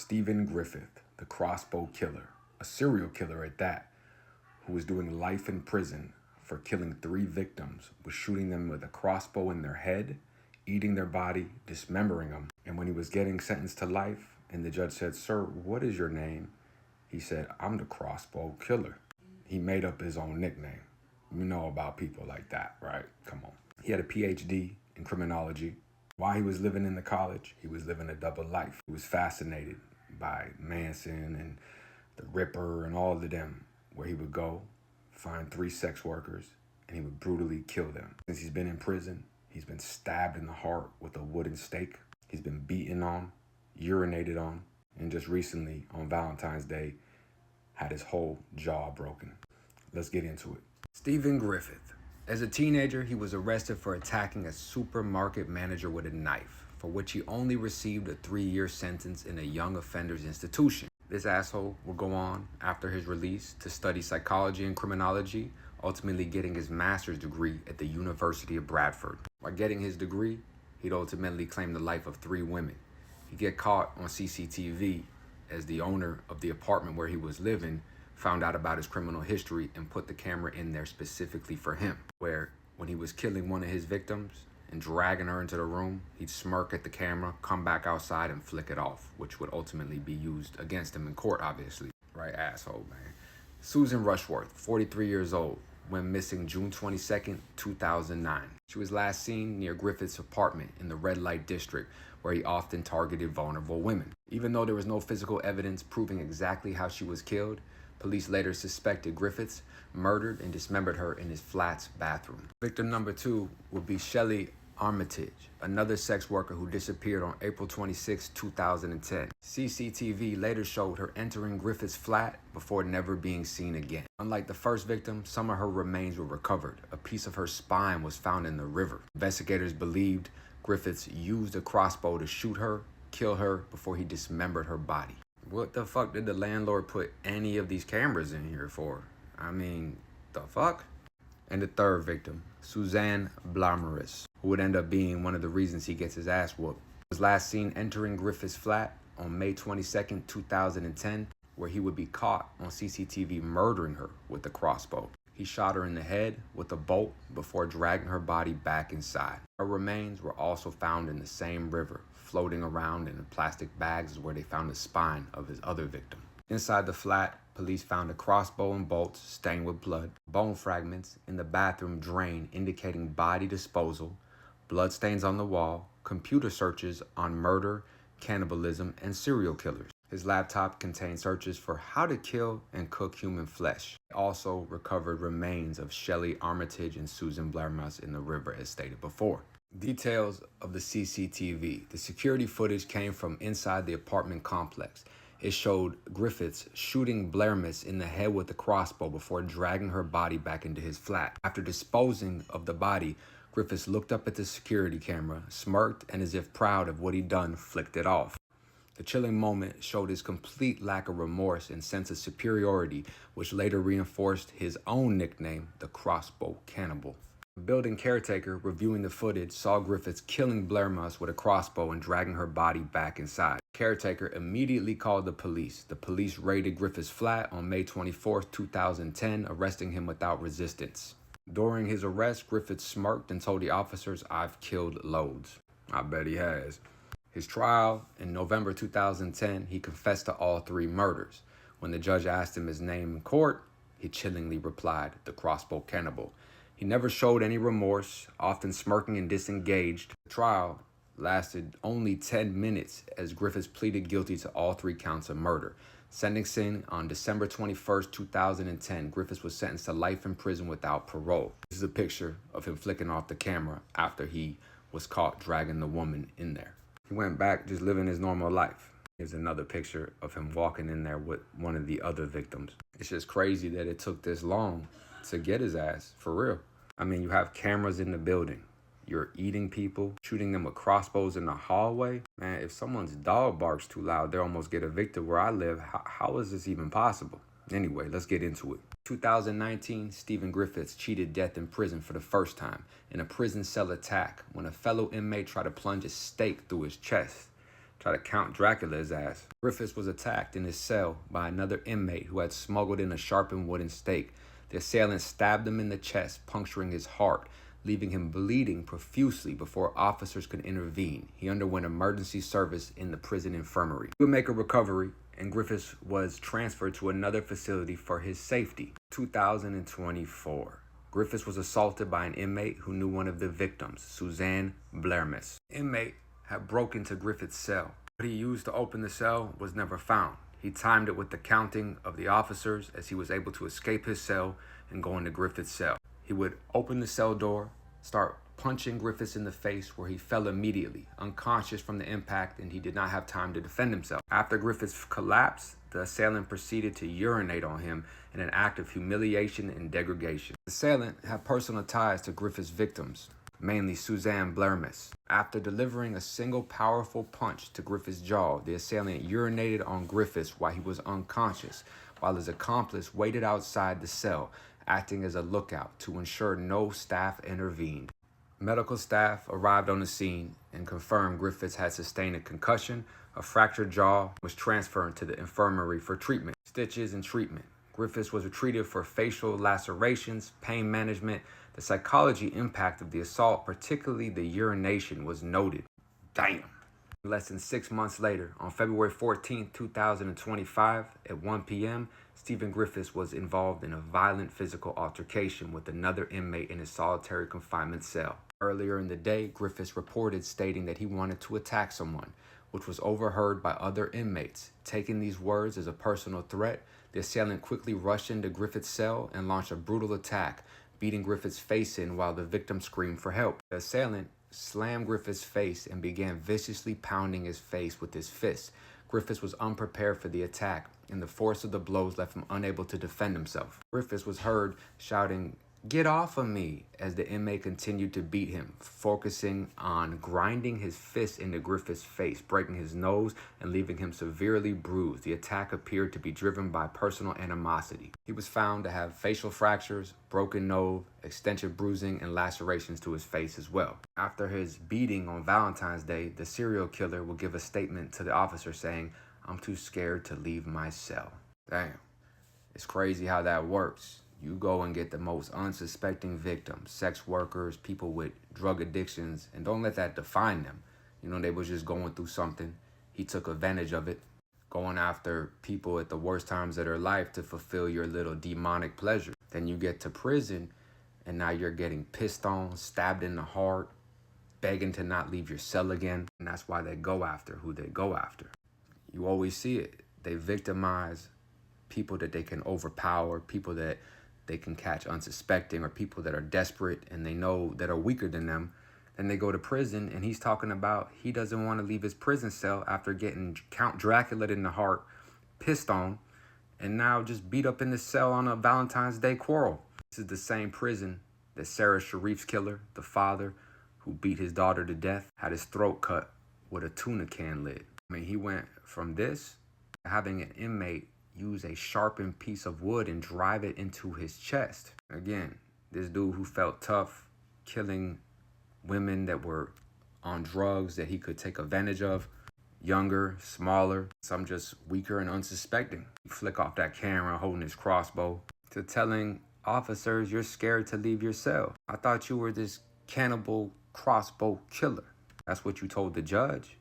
Stephen Griffiths, the Crossbow killer, a serial killer at that, who was doing life in prison for killing 3 victims, was shooting them with a crossbow in their head, eating their body, dismembering them. And when he was getting sentenced to life, and the judge said, "Sir, what is your name?" He said, "I'm the Crossbow killer." He made up his own nickname. You know about people like that, right? Come on. He had a PhD in criminology. While he was living in the college, he was living a double life. He was fascinated by Manson and the Ripper and all of them, where he would go, find 3 sex workers, and he would brutally kill them. Since he's been in prison, he's been stabbed in the heart with a wooden stake. He's been beaten on, urinated on, and just recently, on Valentine's Day, had his whole jaw broken. Let's get into it. Stephen Griffiths. As a teenager, he was arrested for attacking a supermarket manager with a knife, for which he only received a 3-year sentence in a young offenders institution. This asshole would go on, after his release, to study psychology and criminology, ultimately getting his master's degree at the University of Bradford. While getting his degree, he'd ultimately claim the life of 3 women. He'd get caught on CCTV as the owner of the apartment where he was living found out about his criminal history and put the camera in there specifically for him, where when he was killing one of his victims and dragging her into the room, he'd smirk at the camera, come back outside and flick it off, which would ultimately be used against him in court, obviously. Right, asshole, man. Susan Rushworth, 43 years old, went missing June 22nd, 2009. She was last seen near Griffith's apartment in the red light district, where he often targeted vulnerable women. Even though there was no physical evidence proving exactly how she was killed, police later suspected Griffiths murdered and dismembered her in his flat's bathroom. Victim number 2 would be Shelley Armitage, another sex worker who disappeared on April 26, 2010. CCTV later showed her entering Griffith's flat before never being seen again. Unlike the first victim, some of her remains were recovered. A piece of her spine was found in the river. Investigators believed Griffiths used a crossbow to shoot her, kill her, before he dismembered her body. What the fuck did the landlord put any of these cameras in here for? I mean, the fuck? And the third victim, Suzanne Blarmaris, who would end up being one of the reasons he gets his ass whooped, was last seen entering Griffith's flat on May 22nd, 2010, where he would be caught on CCTV murdering her with a crossbow. He shot her in the head with a bolt before dragging her body back inside. Her remains were also found in the same river, floating around in plastic bags where they found the spine of his other victim. Inside the flat, police found a crossbow and bolts stained with blood, bone fragments in the bathroom drain indicating body disposal, bloodstains on the wall, computer searches on murder, cannibalism, and serial killers. His laptop contained searches for how to kill and cook human flesh. They also recovered remains of Shelley Armitage and Susan Blarmaris in the river as stated before. Details of the CCTV. The security footage came from inside the apartment complex. It showed Griffiths shooting Blarmaris in the head with a crossbow before dragging her body back into his flat. After disposing of the body, Griffiths looked up at the security camera, smirked, and as if proud of what he'd done, flicked it off. The chilling moment showed his complete lack of remorse and sense of superiority, which later reinforced his own nickname, the Crossbow Cannibal. The building caretaker reviewing the footage saw Griffiths killing Blarmaris with a crossbow and dragging her body back inside. The caretaker immediately called the police. The police raided Griffiths' flat on May 24, 2010, arresting him without resistance. During his arrest, Griffiths smirked and told the officers, "I've killed loads." I bet he has. His trial in November 2010, he confessed to all 3 murders. When the judge asked him his name in court, he chillingly replied, "The Crossbow Cannibal." He never showed any remorse, often smirking and disengaged. The trial lasted only 10 minutes as Griffiths pleaded guilty to all 3 counts of murder. Sentencing on December 21st, 2010, Griffiths was sentenced to life in prison without parole. This is a picture of him flicking off the camera after he was caught dragging the woman in there. He went back just living his normal life. Here's another picture of him walking in there with one of the other victims. It's just crazy that it took this long to get his ass, for real. I mean, you have cameras in the building. You're eating people, shooting them with crossbows in the hallway. Man, if someone's dog barks too loud, they almost get evicted where I live. How is this even possible? Anyway, let's get into it. 2019, Stephen Griffiths cheated death in prison for the first time in a prison cell attack when a fellow inmate tried to plunge a stake through his chest. try to Count Dracula his ass. Griffiths was attacked in his cell by another inmate who had smuggled in a sharpened wooden stake. The assailant stabbed him in the chest, puncturing his heart, leaving him bleeding profusely before officers could intervene. He underwent emergency service in the prison infirmary. He would make a recovery, and Griffiths was transferred to another facility for his safety. 2024. Griffiths was assaulted by an inmate who knew one of the victims, Suzanne Blermis. The inmate had broken into Griffiths' cell. What he used to open the cell was never found. He timed it with the counting of the officers as he was able to escape his cell and go into Griffiths' cell. He would open the cell door, start punching Griffiths in the face, where he fell immediately, unconscious from the impact, and he did not have time to defend himself. After Griffiths collapsed, the assailant proceeded to urinate on him in an act of humiliation and degradation. The assailant had personal ties to Griffiths' victims, mainly Suzanne Blermis. After delivering a single powerful punch to Griffiths' jaw, the assailant urinated on Griffiths while he was unconscious, while his accomplice waited outside the cell, acting as a lookout to ensure no staff intervened. Medical staff arrived on the scene and confirmed Griffiths had sustained a concussion, a fractured jaw, was transferred to the infirmary for treatment. Stitches and treatment. Griffiths was treated for facial lacerations, pain management. The psychology impact of the assault, particularly the urination, was noted. Damn. Less than 6 months later, on February 14, 2025, at 1 p.m., Stephen Griffiths was involved in a violent physical altercation with another inmate in his solitary confinement cell. Earlier in the day, Griffiths reported stating that he wanted to attack someone, which was overheard by other inmates. Taking these words as a personal threat, the assailant quickly rushed into Griffiths' cell and launched a brutal attack, beating Griffiths' face in while the victim screamed for help. The assailant slammed Griffiths' face and began viciously pounding his face with his fists. Griffiths was unprepared for the attack, and the force of the blows left him unable to defend himself. Griffiths was heard shouting, "Get off of me," as the inmate continued to beat him, focusing on grinding his fist into Griffiths' face, breaking his nose and leaving him severely bruised. The attack appeared to be driven by personal animosity. He was found to have facial fractures, broken nose, extensive bruising, and lacerations to his face as well. After his beating on Valentine's Day, the serial killer will give a statement to the officer saying, "I'm too scared to leave my cell." Damn. It's crazy how that works. You go and get the most unsuspecting victims, sex workers, people with drug addictions, and don't let that define them. They was just going through something. He took advantage of it, going after people at the worst times of their life to fulfill your little demonic pleasure. Then you get to prison, and now you're getting pissed on, stabbed in the heart, begging to not leave your cell again. And that's why they go after who they go after. You always see it. They victimize people that they can overpower, people that they can catch unsuspecting, or people that are desperate and they know that are weaker than them. Then they go to prison, and he's talking about he doesn't want to leave his prison cell after getting Count Dracula in the heart, pissed on, and now just beat up in the cell on a Valentine's Day quarrel. This is the same prison that Sarah Sharif's killer, the father who beat his daughter to death, had his throat cut with a tuna can lid. He went from this to having an inmate use a sharpened piece of wood and drive it into his chest. Again, this dude who felt tough, killing women that were on drugs that he could take advantage of, younger, smaller, some just weaker and unsuspecting. You flick off that camera holding his crossbow, to telling officers, "You're scared to leave your cell. I thought you were this cannibal crossbow killer." That's what you told the judge.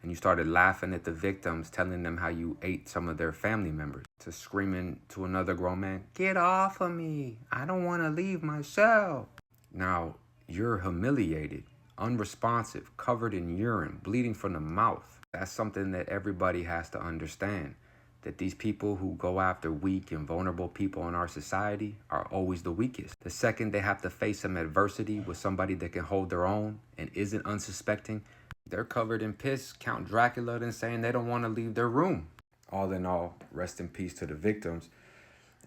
And you started laughing at the victims, telling them how you ate some of their family members, to screaming to another grown man, "Get off of me. I don't want to leave my cell." Now, you're humiliated, unresponsive, covered in urine, bleeding from the mouth. That's something that everybody has to understand, that these people who go after weak and vulnerable people in our society are always the weakest. The second they have to face some adversity with somebody that can hold their own and isn't unsuspecting, they're covered in piss, Count Dracula, and saying they don't want to leave their room. All in all, rest in peace to the victims.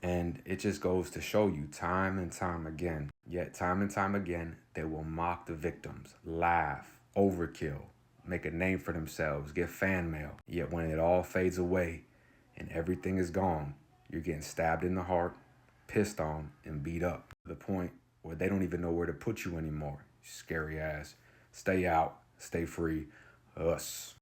And it just goes to show you time and time again, yet time and time again, they will mock the victims, laugh, overkill, make a name for themselves, get fan mail. Yet when it all fades away and everything is gone, you're getting stabbed in the heart, pissed on, and beat up, to the point where they don't even know where to put you anymore. Scary ass. Stay out. Stay free. Us.